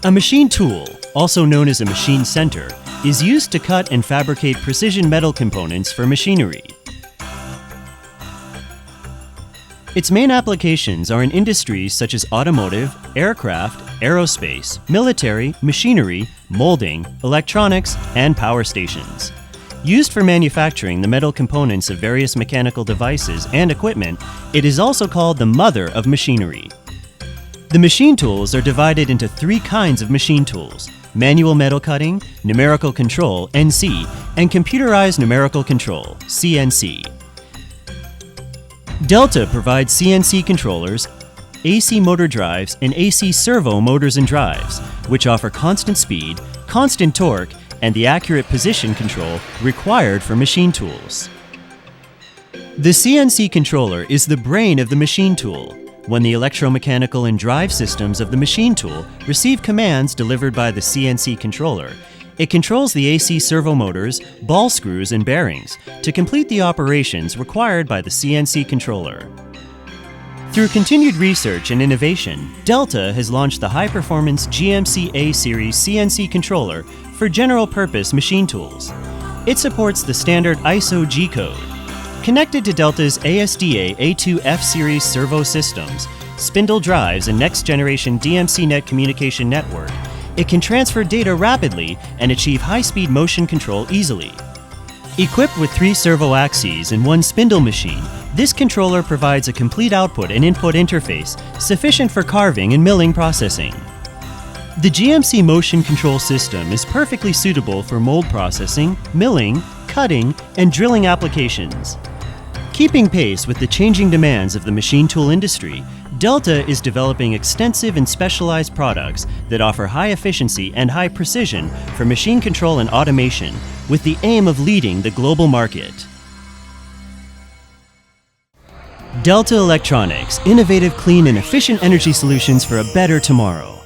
A machine tool, also known as a machine center, is used to cut and fabricate precision metal components for machinery. Its main applications are in industries such as automotive, aircraft, aerospace, military, machinery, molding, electronics, and power stations. Used for manufacturing the metal components of various mechanical devices and equipment, it is also called the mother of machinery. The machine tools are divided into three kinds of machine tools: manual metal cutting, numerical control, NC, and computerized numerical control, CNC. Delta provides CNC controllers, AC motor drives, and AC servo motors and drives, which offer constant speed, constant torque, and the accurate position control required for machine tools. The CNC controller is the brain of the machine tool. When the electromechanical and drive systems of the machine tool receive commands delivered by the CNC controller, it controls the AC servo motors, ball screws, and bearings to complete the operations required by the CNC controller. Through continued research and innovation, Delta has launched the high-performance GMC A-Series CNC controller for general-purpose machine tools. It supports the standard ISO G code. Connected to Delta's ASDA A2F series servo systems, spindle drives, and next-generation DMC-NET communication network, it can transfer data rapidly and achieve high-speed motion control easily. Equipped with 3 servo axes and 1 spindle machine, this controller provides a complete output and input interface sufficient for carving and milling processing. The GMC motion control system is perfectly suitable for mold processing, milling, cutting, and drilling applications. Keeping pace with the changing demands of the machine tool industry, Delta is developing extensive and specialized products that offer high efficiency and high precision for machine control and automation, with the aim of leading the global market. Delta Electronics, innovative, clean, and efficient energy solutions for a better tomorrow.